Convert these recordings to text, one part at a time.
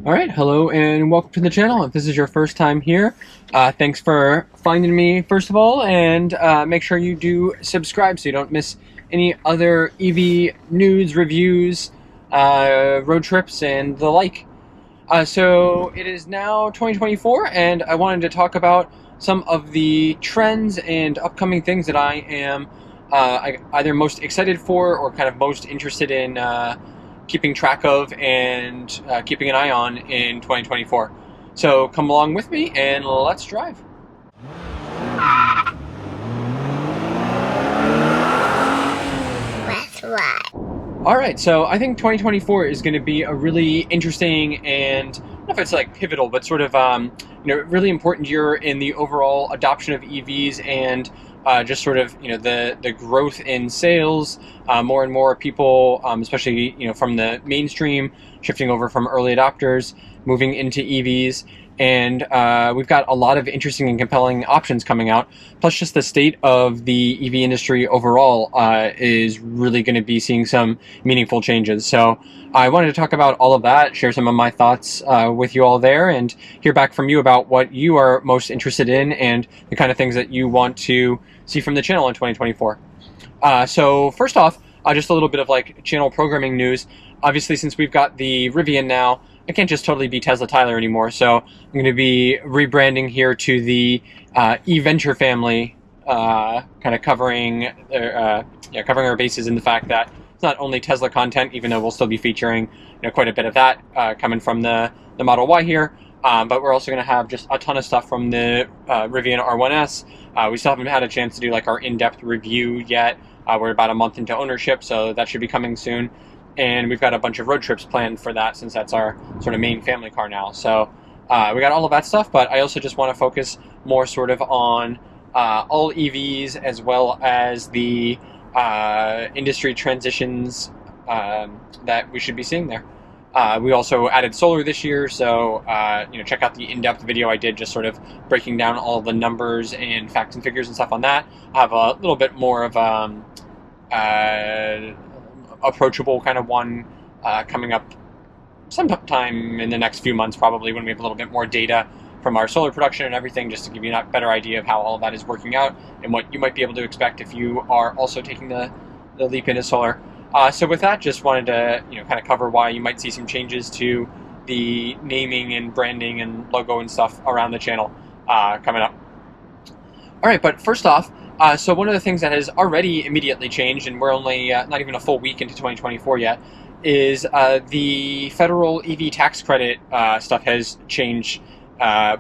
Alright, hello and welcome to the channel. If this is your first time here, thanks for finding me first of all, and make sure you do subscribe so you don't miss any other EV news, reviews, road trips, and the like. So it is now 2024, and I wanted to talk about some of the trends and upcoming things that I am either most excited for or kind of most interested in keeping track of and keeping an eye on in 2024. So come along with me and let's drive. Let's ride. All right, so I think 2024 is going to be a really interesting and, I don't know if it's like pivotal, but sort of really important year in the overall adoption of EVs and just sort of the growth in sales. More and more people, especially from the mainstream, shifting over from early adopters, moving into EVs. And we've got a lot of interesting and compelling options coming out. Plus, just the state of the EV industry overall is really going to be seeing some meaningful changes. So I wanted to talk about all of that, share some of my thoughts with you all there, and hear back from you about what you are most interested in and the kind of things that you want to see from the channel in 2024. So first off, just a little bit of like channel programming news. Obviously, since we've got the Rivian now, I can't just totally be TeslaTyler anymore, so I'm going to be rebranding here to the eVenture family, kind of covering our bases in the fact that it's not only Tesla content, even though we'll still be featuring quite a bit of that coming from the Model Y here, but we're also going to have just a ton of stuff from the Rivian R1S. We still haven't had a chance to do like our in-depth review yet. We're about a month into ownership, so that should be coming soon. And we've got a bunch of road trips planned for that since that's our sort of main family car now. So we got all of that stuff, but I also just want to focus more sort of on all EVs as well as the industry transitions that we should be seeing there. We also added solar this year, so check out the in-depth video I did just sort of breaking down all the numbers and facts and figures and stuff on that. I have a little bit more of approachable kind of one coming up sometime in the next few months, probably when we have a little bit more data from our solar production and everything, just to give you a better idea of how all of that is working out and what you might be able to expect if you are also taking the leap into solar. So with that, just wanted to kind of cover why you might see some changes to the naming and branding and logo and stuff around the channel coming up. All right, but first off, so one of the things that has already immediately changed, and we're only not even a full week into 2024 yet, is the federal EV tax credit stuff has changed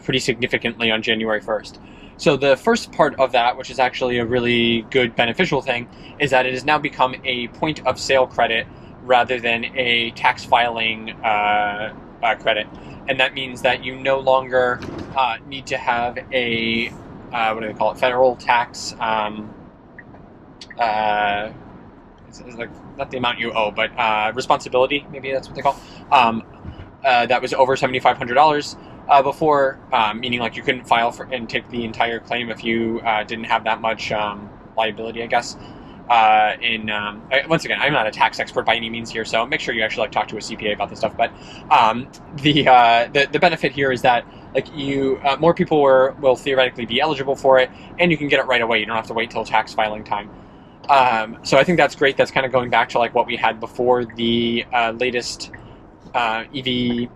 pretty significantly on January 1st. So the first part of that, which is actually a really good beneficial thing, is that it has now become a point of sale credit rather than a tax filing credit. And that means that you no longer need to have a what do they call it? Federal tax. It's like not the amount you owe, but responsibility. Maybe that's what they call. That was over $7,500 before, meaning like you couldn't file for and take the entire claim if you didn't have that much liability, I guess. Once again, I'm not a tax expert by any means here, so make sure you actually talk to a CPA about this stuff. But the benefit here is that more people will theoretically be eligible for it, and you can get it right away. You don't have to wait till tax filing time. So I think that's great. That's kind of going back to like what we had before the latest EV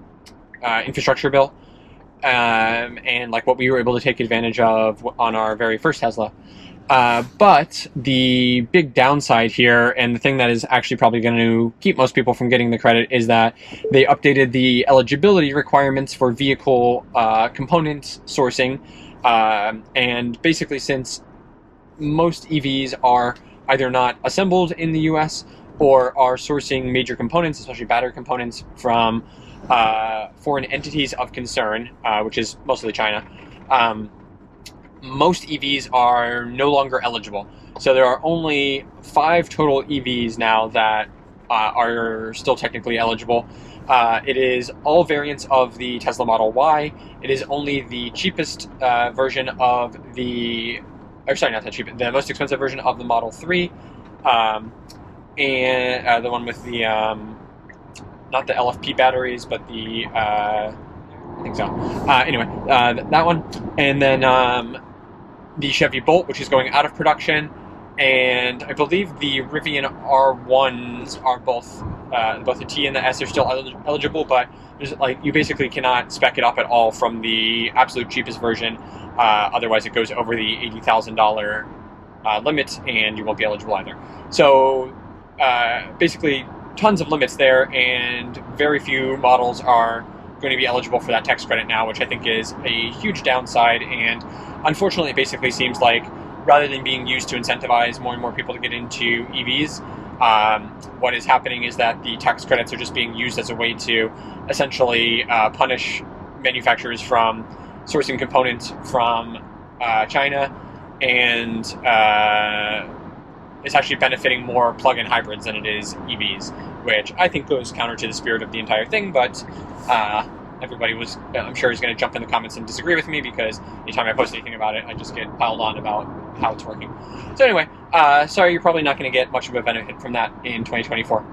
infrastructure bill, and like what we were able to take advantage of on our very first Tesla. But the big downside here, and the thing that is actually probably going to keep most people from getting the credit, is that they updated the eligibility requirements for vehicle component sourcing. And basically, since most EVs are either not assembled in the US or are sourcing major components, especially battery components, from foreign entities of concern, which is mostly China, most EVs are no longer eligible. So there are only 5 total EVs now that are still technically eligible. It is all variants of the Tesla Model Y. It is only the cheapest version of the, or sorry, not that cheap, the most expensive version of the Model 3, and the one with the not the LFP batteries, but the I think so. Anyway, that one, and then the Chevy Bolt, which is going out of production, and I believe the Rivian R1s are both the T and the S are still eligible, but like you basically cannot spec it up at all from the absolute cheapest version. Otherwise, it goes over the $80,000 limit, and you won't be eligible either. So basically, tons of limits there, and very few models are going to be eligible for that tax credit now, which I think is a huge downside. And unfortunately, it basically seems like rather than being used to incentivize more and more people to get into EVs, what is happening is that the tax credits are just being used as a way to essentially punish manufacturers from sourcing components from China, and it's actually benefiting more plug-in hybrids than it is EVs, which I think goes counter to the spirit of the entire thing, but everybody was, I'm sure, is going to jump in the comments and disagree with me, because anytime I post anything about it, I just get piled on about how it's working. So anyway, sorry, you're probably not going to get much of a benefit from that in 2024.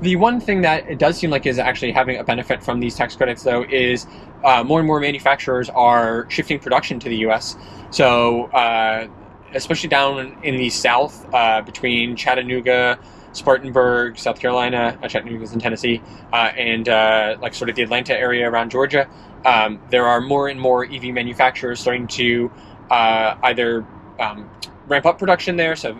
The one thing that it does seem like is actually having a benefit from these tax credits, though, is more and more manufacturers are shifting production to the U.S. So especially down in the South, between Chattanooga, Spartanburg, South Carolina, Chattanooga's in Tennessee, and like sort of the Atlanta area around Georgia, there are more and more EV manufacturers starting to either ramp up production there. So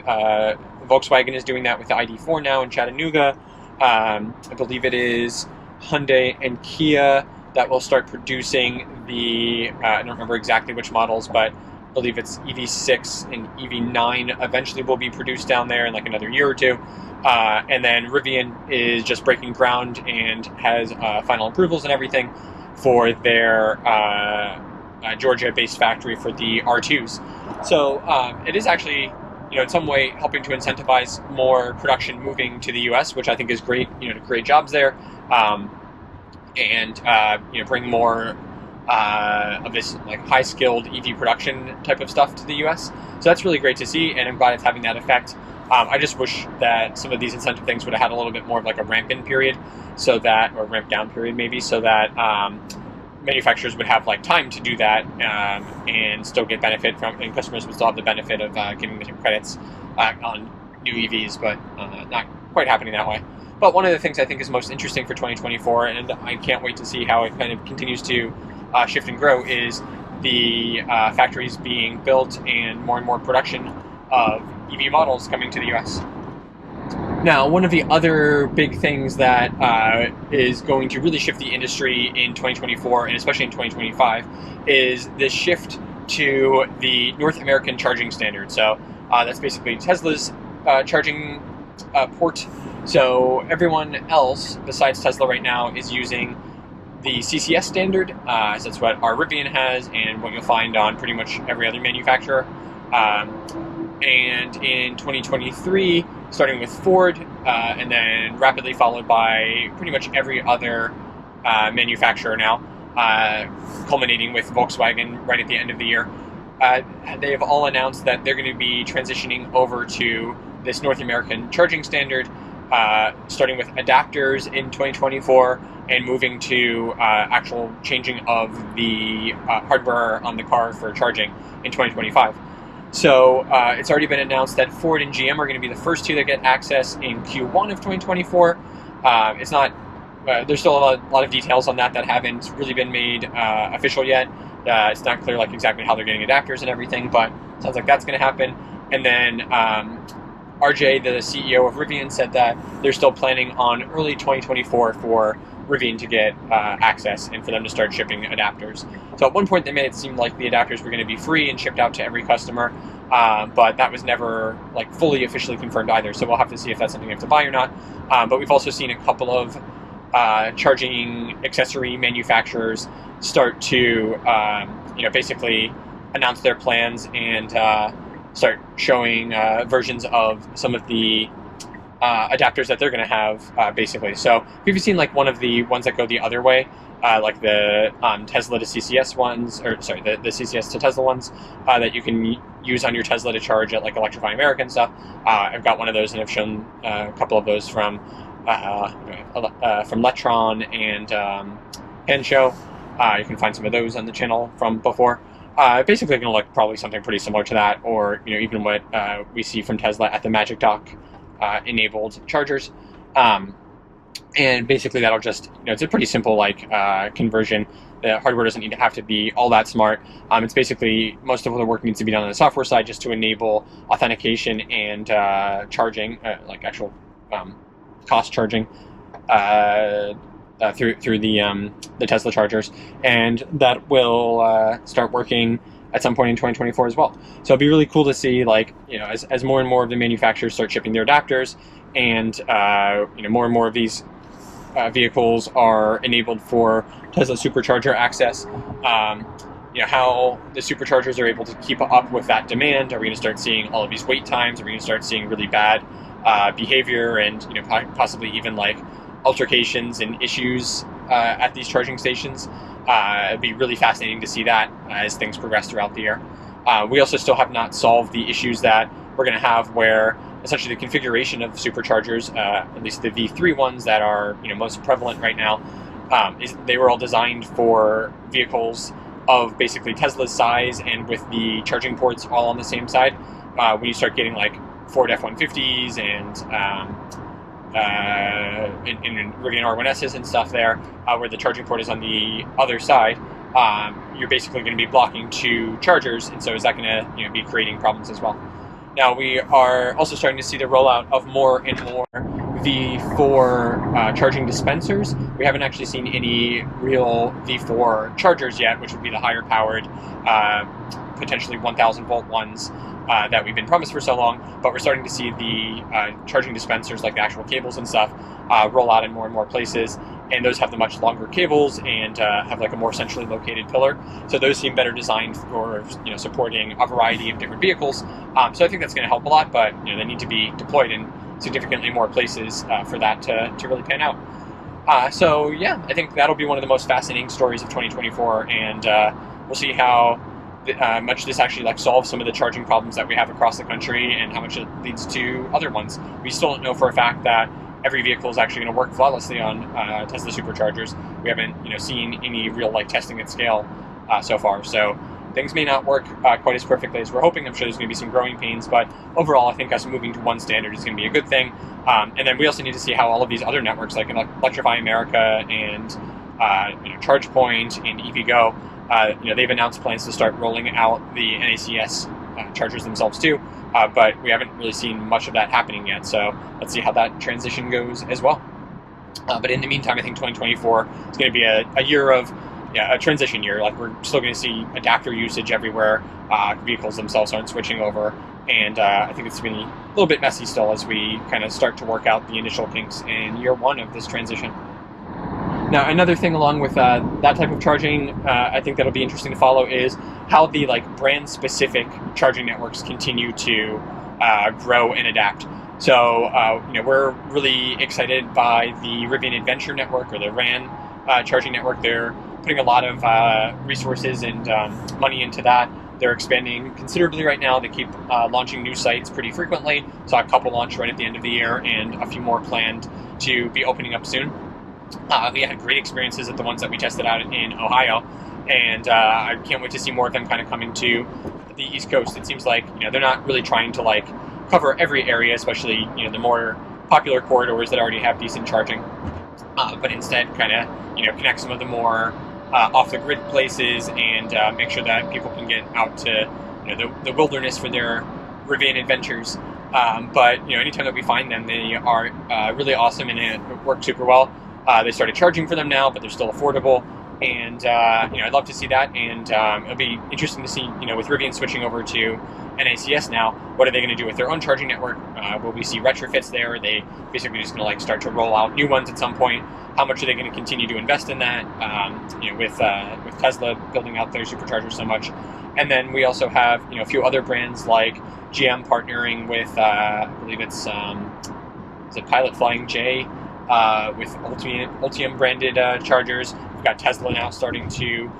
Volkswagen is doing that with the ID4 now in Chattanooga. I believe it is Hyundai and Kia that will start producing the, I don't remember exactly which models, but I believe it's EV6 and EV9 eventually will be produced down there in like another year or two. And then Rivian is just breaking ground and has final approvals and everything for their Georgia-based factory for the R2s. So it is actually, in some way helping to incentivize more production moving to the U.S., which I think is great, to create jobs there, and bring more of this like high-skilled EV production type of stuff to the U.S. So that's really great to see, and I'm glad it's having that effect. I just wish that some of these incentive things would have had a little bit more of like a ramp-in period, so that, or ramp-down period maybe, so that manufacturers would have like time to do that and still get benefit from, and customers would still have the benefit of getting the credits on new EVs, but not quite happening that way. But one of the things I think is most interesting for 2024, and I can't wait to see how it kind of continues to shift and grow, is the factories being built and more production of EV models coming to the US. Now, one of the other big things that is going to really shift the industry in 2024, and especially in 2025, is this shift to the North American charging standard. So that's basically Tesla's charging port. So everyone else besides Tesla right now is using the CCS standard. So that's what our Rivian has, and what you'll find on pretty much every other manufacturer. And in 2023, starting with Ford, and then rapidly followed by pretty much every other manufacturer now, culminating with Volkswagen right at the end of the year, they've all announced that they're going to be transitioning over to this North American charging standard, starting with adapters in 2024 and moving to actual changing of the hardware on the car for charging in 2025. So it's already been announced that Ford and GM are going to be the first two that get access in Q1 of 2024. It's not, there's still a lot of details on that haven't really been made official yet. It's not clear like exactly how they're getting adapters and everything, but it sounds like that's going to happen. And then RJ, the CEO of Rivian, said that they're still planning on early 2024 for Rivian to get access and for them to start shipping adapters. So at one point they made it seem like the adapters were going to be free and shipped out to every customer, but that was never like fully officially confirmed either. So we'll have to see if that's something you have to buy or not. But we've also seen a couple of charging accessory manufacturers start to basically announce their plans and start showing versions of some of the adapters that they're going to have, basically. So if you've seen like one of the ones that go the other way, like the Tesla to CCS ones, or sorry, the CCS to Tesla ones that you can use on your Tesla to charge at like Electrify America and stuff. I've got one of those, and I've shown a couple of those from from Letron and Henshow. You can find some of those on the channel from before. Basically going to look probably something pretty similar to that, or even what we see from Tesla at the Magic Dock enabled chargers. And basically that'll just, it's a pretty simple conversion. The hardware doesn't need to have to be all that smart. It's basically most of the work needs to be done on the software side just to enable authentication and charging, actual cost charging through the Tesla chargers, and that will start working at some point in 2024 as well. So it'll be really cool to see, as more and more of the manufacturers start shipping their adapters, and more and more of these vehicles are enabled for Tesla supercharger access. How the superchargers are able to keep up with that demand. Are we going to start seeing all of these wait times? Are we going to start seeing really bad behavior and possibly even altercations and issues at these charging stations? It'd be really fascinating to see that as things progress throughout the year. We also still have not solved the issues that we're going to have where essentially the configuration of superchargers, at least the V3 ones that are most prevalent right now, they were all designed for vehicles of basically Tesla's size and with the charging ports all on the same side. When you start getting Ford F-150s and Rivian R1Ss and stuff there, where the charging port is on the other side, you're basically going to be blocking two chargers, and so is that going to be creating problems as well? Now we are also starting to see the rollout of more and more V4 charging dispensers. We haven't actually seen any real V4 chargers yet, which would be the higher powered, potentially 1,000 volt ones that we've been promised for so long, but we're starting to see the charging dispensers, like the actual cables and stuff, roll out in more and more places, and those have the much longer cables and have a more centrally located pillar. So those seem better designed for supporting a variety of different vehicles. So I think that's going to help a lot, but they need to be deployed in significantly more places for that to really pan out. So yeah, I think that'll be one of the most fascinating stories of 2024, and we'll see how much this actually solves some of the charging problems that we have across the country, and how much it leads to other ones. We still don't know for a fact that every vehicle is actually going to work flawlessly on Tesla superchargers. We haven't seen any real testing at scale so far. So things may not work quite as perfectly as we're hoping. I'm sure there's going to be some growing pains, but overall I think us moving to one standard is going to be a good thing. And then we also need to see how all of these other networks like Electrify America and ChargePoint and EVgo, they've announced plans to start rolling out the NACS chargers themselves too, but we haven't really seen much of that happening yet, so let's see how that transition goes as well. But in the meantime, I think 2024 is going to be a year of a transition year. We're still going to see adapter usage everywhere. Vehicles themselves aren't switching over, and I think it's going to be a little bit messy still as we kind of start to work out the initial kinks in year one of this transition. Now, another thing along with that type of charging, I think that'll be interesting to follow is how the brand-specific charging networks continue to grow and adapt. So, we're really excited by the Rivian Adventure Network, or the RAN charging network. They're putting a lot of resources and money into that. They're expanding considerably right now. They keep launching new sites pretty frequently. Saw a couple launch right at the end of the year, and a few more planned to be opening up soon. We had great experiences at the ones that we tested out in Ohio, and I can't wait to see more of them kind of coming to the East Coast. It seems like they're not really trying to cover every area, especially the more popular corridors that already have decent charging, but instead kind of connect some of the more off the grid places and make sure that people can get out to the wilderness for their Rivian adventures. But anytime that we find them, they are really awesome, and it works super well. They started charging for them now, but they're still affordable, and I'd love to see that. And it'll be interesting to see, with Rivian switching over to NACS now, what are they going to do with their own charging network? Will we see retrofits there? Are they basically just going to start to roll out new ones at some point? How much are they going to continue to invest in that? With Tesla building out their superchargers so much, and then we also have a few other brands like GM partnering with I believe it's Pilot Flying J. With Ultium branded chargers. We've got Tesla now starting to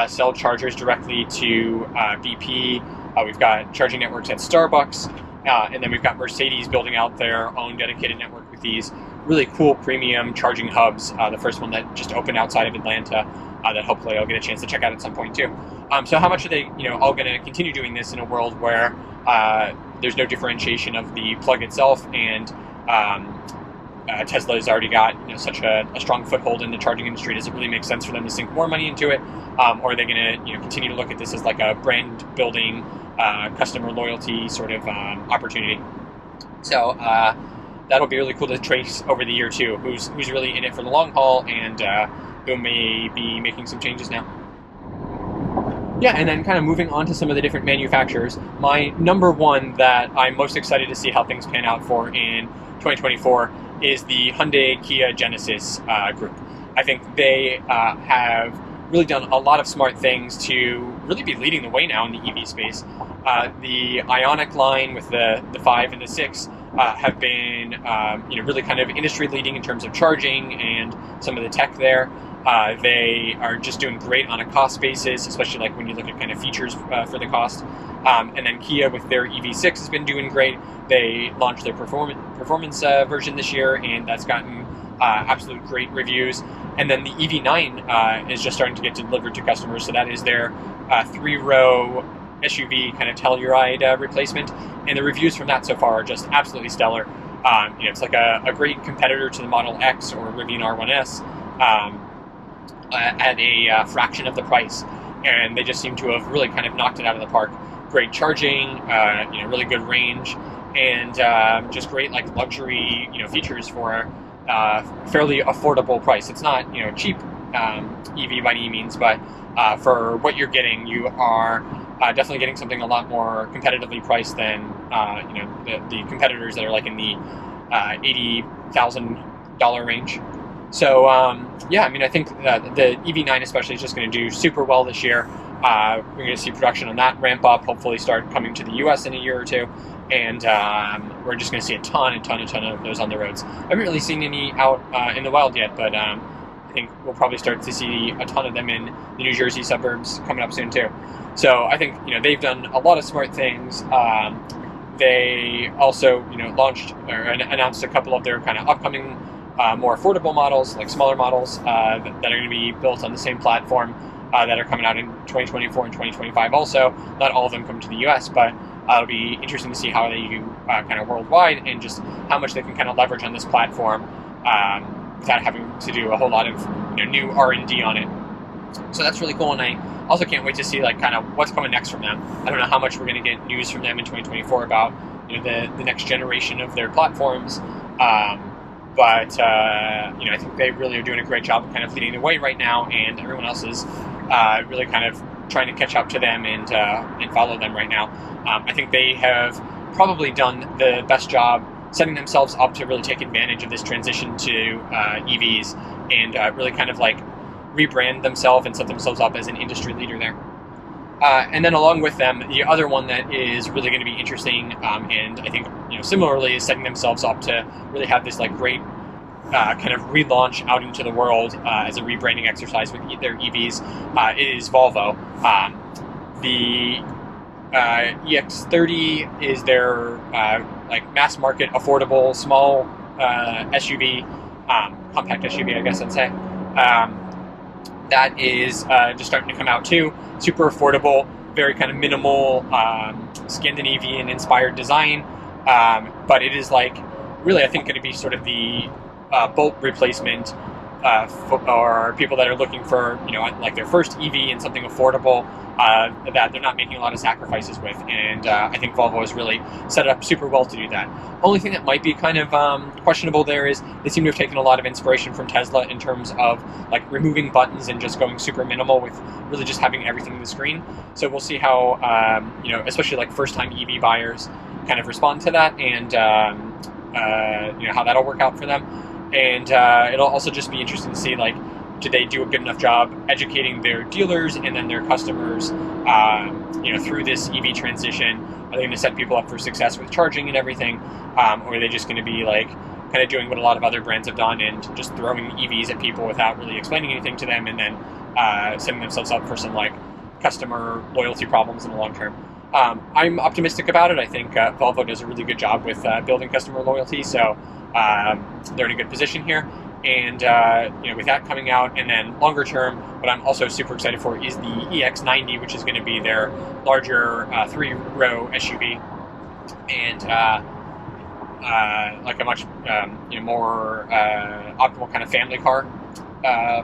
sell chargers directly to BP. We've got charging networks at Starbucks, and then we've got Mercedes building out their own dedicated network with these really cool premium charging hubs. The first one that just opened outside of Atlanta, that hopefully I'll get a chance to check out at some point too. So how much are they, all going to continue doing this in a world where there's no differentiation of the plug itself, and Tesla has already got such a strong foothold in the charging industry? Does it really make sense for them to sink more money into it, or are they going to continue to look at this as like a brand building, customer loyalty sort of opportunity? So that'll be really cool to trace over the year too. Who's really in it for the long haul, and who may be making some changes now. Yeah, and then kind of moving on to some of the different manufacturers. My number one that I'm most excited to see how things pan out for in 2024 is the Hyundai Kia Genesis group. I think they have really done a lot of smart things to really be leading the way now in the EV space. The Ioniq line with the 5 and the 6 have been really kind of industry leading in terms of charging and some of the tech there. They are just doing great on a cost basis, especially like when you look at kind of features for the cost. And then Kia with their EV6 has been doing great. They launched their performance version this year, and that's gotten absolute great reviews. And then the EV9 is just starting to get delivered to customers. So that is their 3-row SUV kind of Telluride replacement. And the reviews from that so far are just absolutely stellar. It's like a great competitor to the Model X or Rivian R1S. At a fraction of the price, and they just seem to have really kind of knocked it out of the park. Great charging, really good range, and just great like luxury features for fairly affordable price. It's not cheap EV by any means, but for what you're getting, you are definitely getting something a lot more competitively priced than the competitors that are like in the $80,000 range. So I think the EV9 especially is just going to do super well this year. We're going to see production on that ramp up, hopefully start coming to the US in a year or two, and we're just going to see a ton of those on the roads. I haven't really seen any out in the wild yet, but I think we'll probably start to see a ton of them in the New Jersey suburbs coming up soon too. So I think they've done a lot of smart things. They also launched or announced a couple of their kind of upcoming more affordable models, like smaller models that are going to be built on the same platform that are coming out in 2024 and 2025 also. Not all of them come to the US, but it'll be interesting to see how they do kind of worldwide, and just how much they can kind of leverage on this platform without having to do a whole lot of new R&D on it. So that's really cool, and I also can't wait to see like kind of what's coming next from them. I don't know how much we're going to get news from them in 2024 about the next generation of their platforms. But I think they really are doing a great job of kind of leading the way right now, and everyone else is really kind of trying to catch up to them and follow them right now. I think they have probably done the best job setting themselves up to really take advantage of this transition to EVs, and really kind of like rebrand themselves and set themselves up as an industry leader there. And then along with them, the other one that is really going to be interesting, and I think similarly is setting themselves up to really have this like great kind of relaunch out into the world as a rebranding exercise with their EVs, is Volvo. The EX30 is their like mass market, affordable, small SUV, compact SUV, I guess I'd say. That is just starting to come out too. Super affordable, very kind of minimal Scandinavian-inspired design, but it is like really, I think, going to be sort of the Bolt replacement for people that are looking for like their first EV and something affordable that they're not making a lot of sacrifices with, and I think Volvo has really set it up super well to do that. Only thing that might be kind of questionable there is they seem to have taken a lot of inspiration from Tesla in terms of like removing buttons and just going super minimal with really just having everything in the screen. So we'll see how especially like first-time EV buyers kind of respond to that, and how that'll work out for them. And it'll also just be interesting to see like, do they do a good enough job educating their dealers and then their customers, through this EV transition? Are they going to set people up for success with charging and everything, or are they just going to be like kind of doing what a lot of other brands have done and just throwing EVs at people without really explaining anything to them, and then setting themselves up for some like customer loyalty problems in the long term? I'm optimistic about it. I think Volvo does a really good job with building customer loyalty, so they're in a good position here. And with that coming out, and then longer term, what I'm also super excited for is the EX90, which is going to be their larger 3-row SUV, and like a much more optimal kind of family car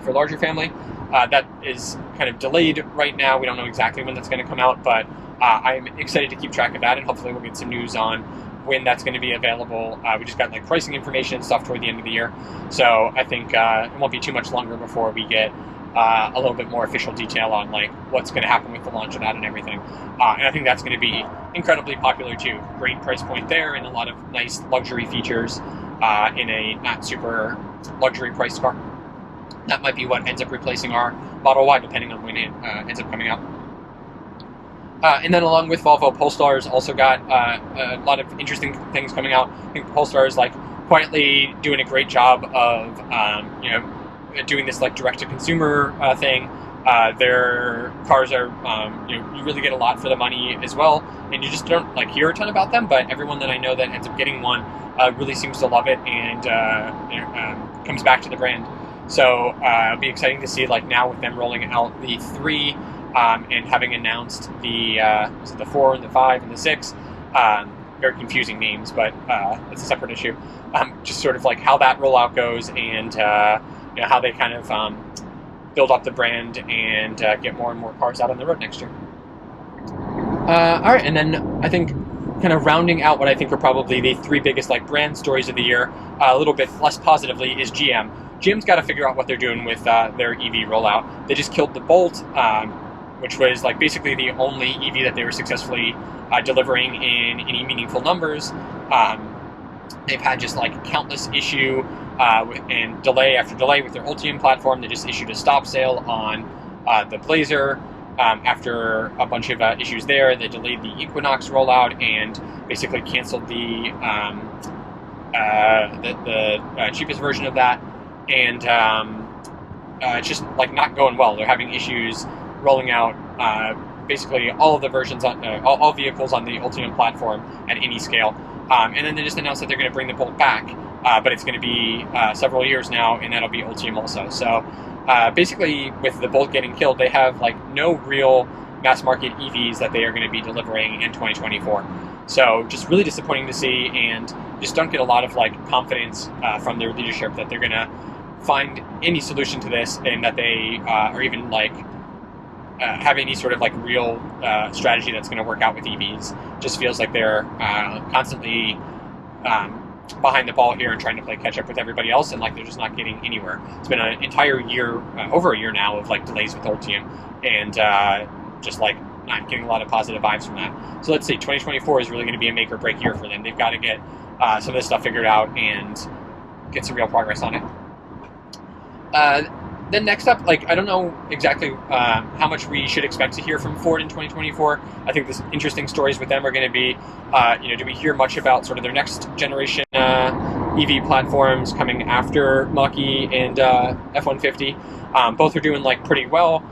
for larger family. That is kind of delayed right now. We don't know exactly when that's going to come out, but I'm excited to keep track of that, and hopefully we'll get some news on when that's going to be available. We just got like pricing information and stuff toward the end of the year, so I think it won't be too much longer before we get a little bit more official detail on like what's going to happen with the launch of that and everything. And I think that's going to be incredibly popular too. Great price point there, and a lot of nice luxury features in a not super luxury priced car. That might be what ends up replacing our Model Y, depending on when it ends up coming out. And then along with Volvo, Polestar's also got a lot of interesting things coming out. I think Polestar is like quietly doing a great job of doing this like direct-to-consumer thing. Their cars are you really get a lot for the money as well, and you just don't like hear a ton about them. But everyone that I know that ends up getting one really seems to love it and comes back to the brand. So it'll be exciting to see like now with them rolling out the 3. And having announced the 4 and the 5 and the 6, very confusing names, but that's a separate issue. Just sort of like how that rollout goes, and how they kind of build up the brand and get more and more cars out on the road next year. All right, and then I think kind of rounding out what I think are probably the 3 biggest like brand stories of the year, a little bit less positively, is GM. GM's got to figure out what they're doing with their EV rollout. They just killed the Bolt, which was like basically the only EV that they were successfully delivering in any meaningful numbers. They've had just like countless issue and delay after delay with their Ultium platform. They just issued a stop sale on the Blazer after a bunch of issues there. They delayed the Equinox rollout and basically canceled the cheapest version of that. And it's just like not going well. They're having issues rolling out basically all of the versions on all vehicles on the Ultium platform at any scale. And then they just announced that they're going to bring the Bolt back, but it's going to be several years now, and that'll be Ultium also. So basically, with the Bolt getting killed, they have like no real mass market EVs that they are going to be delivering in 2024. So just really disappointing to see, and just don't get a lot of like confidence from their leadership that they're going to find any solution to this, and that they are even like have any sort of like real strategy that's going to work out with EVs. Just feels like they're constantly behind the ball here and trying to play catch up with everybody else, and like they're just not getting anywhere. It's been an entire year, over a year now, of like delays with Ultium, and just like not getting a lot of positive vibes from that. So let's see, 2024 is really going to be a make or break year for them. They've got to get some of this stuff figured out and get some real progress on it. Then next up, like, I don't know exactly how much we should expect to hear from Ford in 2024. I think the interesting stories with them are going to be, do we hear much about sort of their next generation EV platforms coming after Mach-E and F-150? Both are doing like pretty well.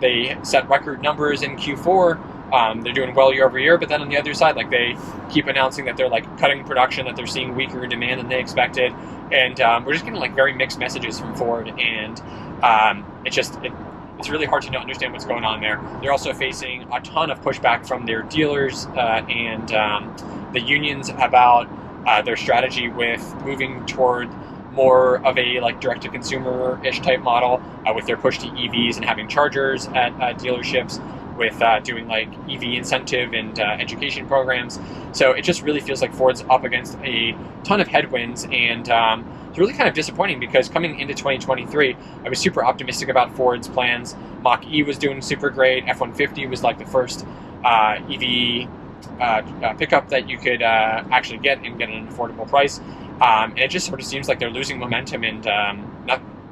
They set record numbers in Q4. They're doing well year over year, but then on the other side, like, they keep announcing that they're like cutting production, that they're seeing weaker demand than they expected, and we're just getting like very mixed messages from Ford, and it's really hard to understand what's going on there. They're also facing a ton of pushback from their dealers and the unions about their strategy with moving toward more of a like direct-to-consumer-ish type model with their push to EVs and having chargers at dealerships, with doing like EV incentive and education programs. So it just really feels like Ford's up against a ton of headwinds, and it's really kind of disappointing, because coming into 2023, I was super optimistic about Ford's plans. Mach-E was doing super great. F-150 was like the first EV pickup that you could actually get and get at an affordable price. And it just sort of seems like they're losing momentum, and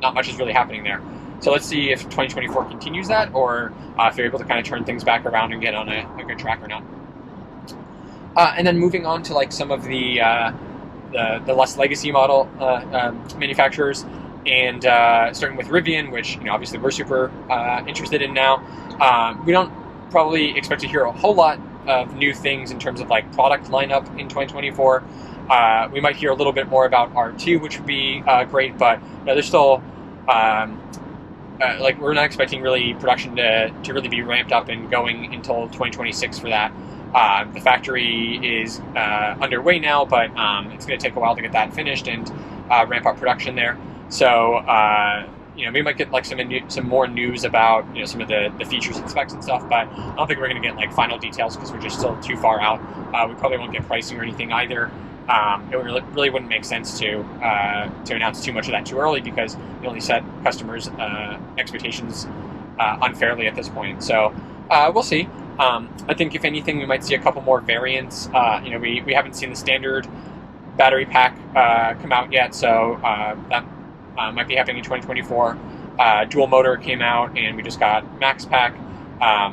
not much is really happening there. So let's see if 2024 continues that, or if they're able to kind of turn things back around and get on a good track or not. And then moving on to like some of the less legacy model manufacturers, and starting with Rivian, which obviously we're super interested in now. We don't probably expect to hear a whole lot of new things in terms of like product lineup in 2024. We might hear a little bit more about R2, which would be great, but there's still like we're not expecting really production to really be ramped up and going until 2026 for that. The factory is underway now, but it's going to take a while to get that finished and ramp up production there. So we might get like some more news about some of the features and specs and stuff, but I don't think we're going to get like final details because we're just still too far out. We probably won't get pricing or anything either. It really wouldn't make sense to announce too much of that too early because you only set customers' expectations unfairly at this point. So we'll see. I think if anything, we might see a couple more variants. We haven't seen the standard battery pack come out yet, so that might be happening in 2024. Dual motor came out, and we just got Max Pack, but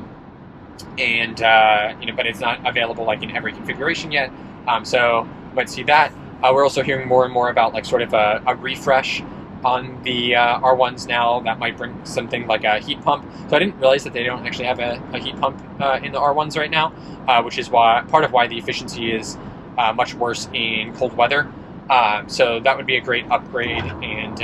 it's not available like in every configuration yet. So we might see that. We're also hearing more and more about like sort of a refresh on the R1s now that might bring something like a heat pump. So I didn't realize that they don't actually have a heat pump in the R1s right now, which is part of why the efficiency is much worse in cold weather. So that would be a great upgrade and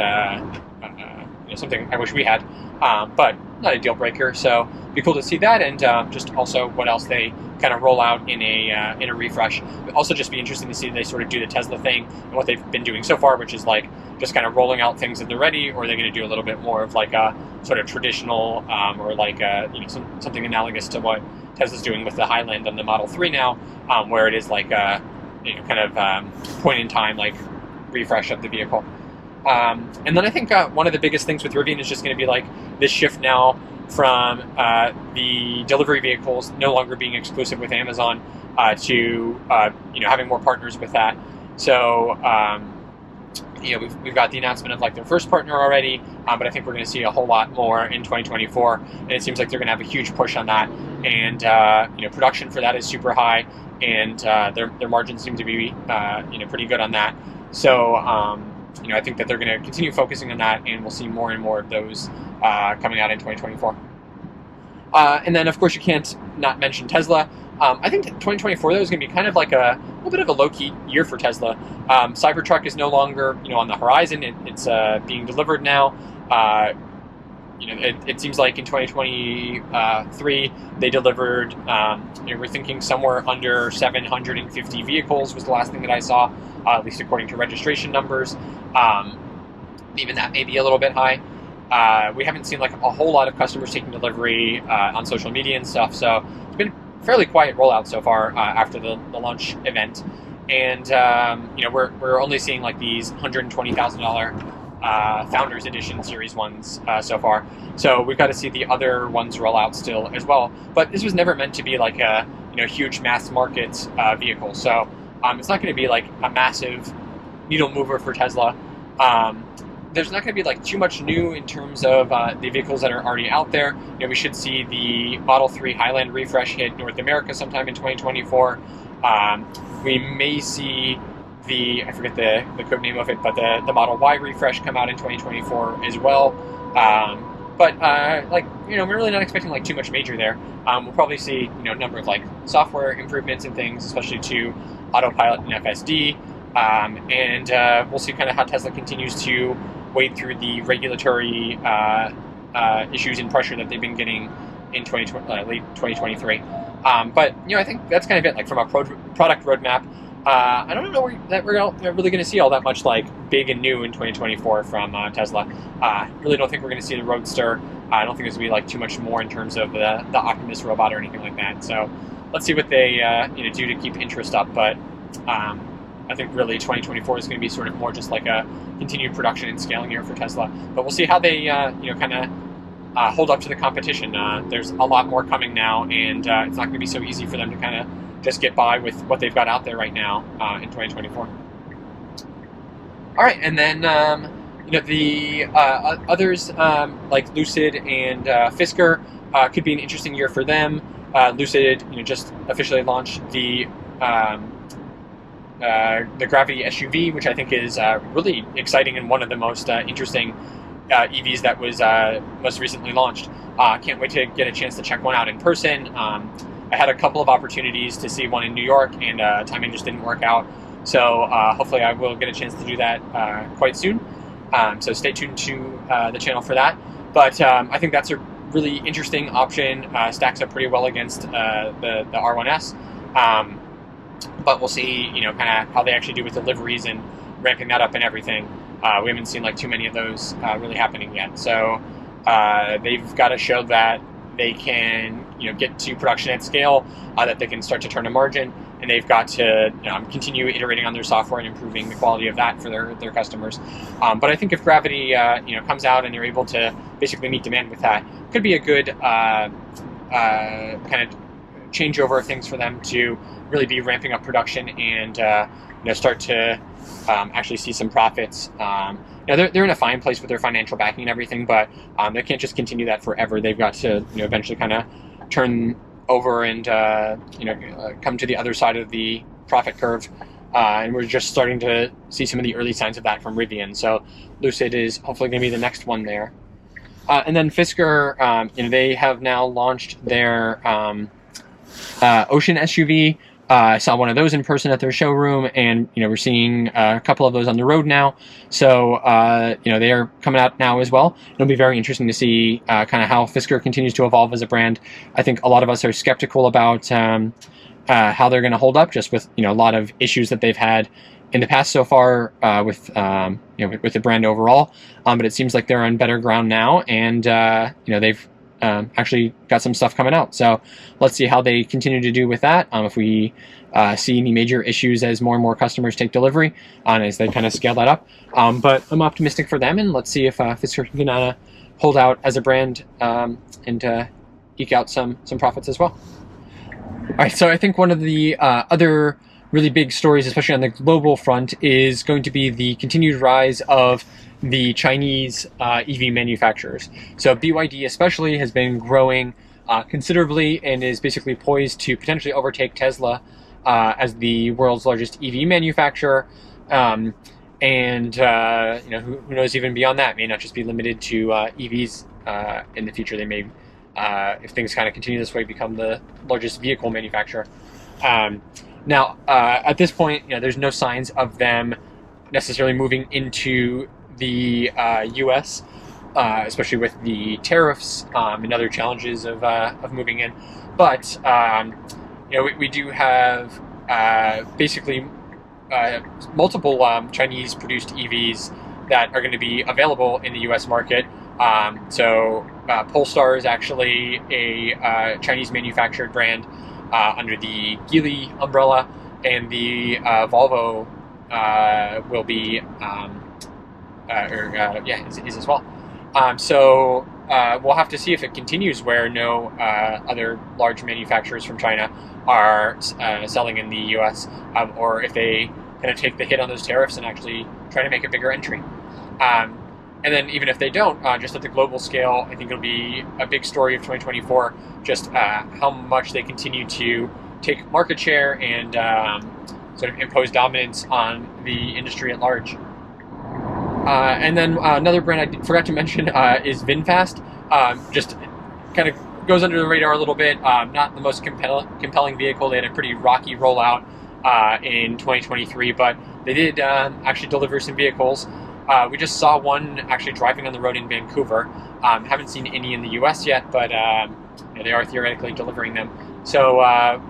something I wish we had, but not a deal breaker. So it'd be cool to see that, and just also what else they kind of roll out in a refresh. It'd also just be interesting to see they sort of do the Tesla thing and what they've been doing so far, which is like just kind of rolling out things that they're ready, or are they going to do a little bit more of like a sort of traditional or like something analogous to what Tesla's doing with the Highland and the Model 3 now, where it is like kind of point in time like refresh of the vehicle. And then I think one of the biggest things with Rivian is just going to be like this shift now from the delivery vehicles no longer being exclusive with Amazon to having more partners with that. So we've got the announcement of like their first partner already, but I think we're going to see a whole lot more in 2024, and it seems like they're going to have a huge push on that. And production for that is super high, and their margins seem to be pretty good on that. So I think that they're going to continue focusing on that, and we'll see more and more of those coming out in 2024. And then, of course, you can't not mention Tesla. I think 2024, though, is going to be kind of like a little bit of a low-key year for Tesla. Cybertruck is no longer, on the horizon. It's being delivered now. It seems like in 2023, they delivered, we're thinking somewhere under 750 vehicles was the last thing that I saw, at least according to registration numbers. Even that may be a little bit high. We haven't seen like a whole lot of customers taking delivery on social media and stuff, so it's been a fairly quiet rollout so far after the launch event. And we're only seeing like these $120,000 Founders Edition Series ones so far. So we've got to see the other ones roll out still as well. But this was never meant to be like a huge mass market vehicle. So it's not going to be like a massive needle mover for Tesla. There's not going to be like too much new in terms of the vehicles that are already out there. We should see the Model 3 Highland refresh hit North America sometime in 2024. We may see I forget the code name of it, but the Model Y refresh come out in 2024 as well. But we're really not expecting like too much major there. We'll probably see a number of like software improvements and things, especially to autopilot and FSD. And we'll see kind of how Tesla continues to wade through the regulatory issues and pressure that they've been getting in late 2023. But I think that's kind of it. Like from a product roadmap, I don't know that we're really going to see all that much like big and new in 2024 from Tesla. Really don't think we're going to see the Roadster. I don't think there's going to be like too much more in terms of the Optimus robot or anything like that. So let's see what they do to keep interest up. But I think really 2024 is going to be sort of more just like a continued production and scaling year for Tesla. But we'll see how they kind of hold up to the competition. There's a lot more coming now, and it's not going to be so easy for them to kind of just get by with what they've got out there right now in 2024. All right, and then the others like Lucid and Fisker could be an interesting year for them. Lucid, just officially launched the Gravity SUV, which I think is really exciting and one of the most interesting EVs that was most recently launched. Can't wait to get a chance to check one out in person. I had a couple of opportunities to see one in New York, and timing just didn't work out. So hopefully I will get a chance to do that quite soon. So stay tuned to the channel for that. But I think that's a really interesting option. Stacks up pretty well against the R1S. But we'll see, kind of how they actually do with deliveries and ramping that up and everything. We haven't seen like too many of those really happening yet. So they've got to show that they can, get to production at scale, that they can start to turn a margin, and they've got to continue iterating on their software and improving the quality of that for their customers. But I think if Gravity comes out and they're able to basically meet demand with that, could be a good kind of changeover of things for them to really be ramping up production and start to actually see some profits. They're in a fine place with their financial backing and everything, but they can't just continue that forever. They've got to eventually kind of turn over and come to the other side of the profit curve. And we're just starting to see some of the early signs of that from Nivion. So Lucid is hopefully going to be the next one there. And then Fisker, they have now launched their Ocean SUV. I saw one of those in person at their showroom, and we're seeing a couple of those on the road now. So they are coming out now as well. It'll be very interesting to see kind of how Fisker continues to evolve as a brand. I think a lot of us are skeptical about how they're going to hold up, just with a lot of issues that they've had in the past so far with the brand overall. But it seems like they're on better ground now, and they've actually got some stuff coming out. So let's see how they continue to do with that. If we see any major issues as more and more customers take delivery as they kind of scale that up. But I'm optimistic for them, and let's see if Fisker can hold out as a brand and eke out some profits as well. All right, so I think one of the other really big stories, especially on the global front, is going to be the continued rise of the Chinese EV manufacturers. So BYD especially has been growing considerably and is basically poised to potentially overtake Tesla as the world's largest EV manufacturer. And who knows even beyond that? It may not just be limited to EVs in the future. They may, if things kind of continue this way, become the largest vehicle manufacturer. Now, at this point, there's no signs of them necessarily moving into the U.S., especially with the tariffs and other challenges of moving in. But we do have basically multiple Chinese-produced EVs that are going to be available in the U.S. market. So Polestar is actually a Chinese-manufactured brand under the Geely umbrella, and the Volvo will be is as well. So we'll have to see if it continues where no other large manufacturers from China are selling in the U.S., or if they kind of take the hit on those tariffs and actually try to make a bigger entry. And then even if they don't, just at the global scale, I think it'll be a big story of 2024, just how much they continue to take market share and sort of impose dominance on the industry at large. And then another brand I forgot to mention is VinFast. Just kind of goes under the radar a little bit. Not the most compelling vehicle. They had a pretty rocky rollout in 2023, but they did actually deliver some vehicles. We just saw one actually driving on the road in Vancouver. Haven't seen any in the U.S. yet, but they are theoretically delivering them. So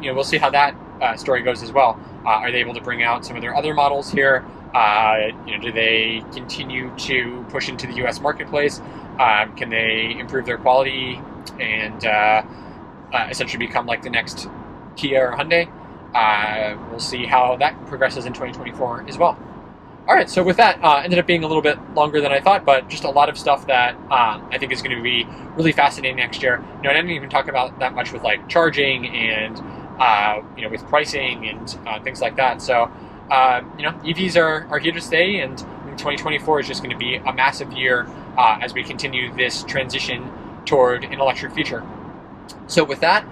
we'll see how that story goes as well. Are they able to bring out some of their other models here? Do they continue to push into the U.S. marketplace? Can they improve their quality and essentially become like the next Kia or Hyundai? We'll see how that progresses in 2024 as well. All right, so with that, ended up being a little bit longer than I thought, but just a lot of stuff that I think is going to be really fascinating next year. I didn't even talk about that much with like charging and with pricing and things like that. So EVs are here to stay, and 2024 is just going to be a massive year as we continue this transition toward an electric future. So with that,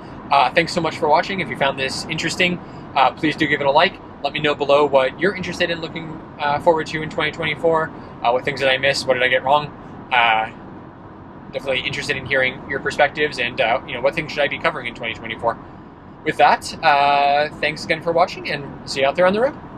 thanks so much for watching. If you found this interesting, please do give it a like. Let me know below what you're interested in looking forward to in 2024. What things did I miss? What did I get wrong? Definitely interested in hearing your perspectives and what things should I be covering in 2024. with that, thanks again for watching, and see you out there on the road.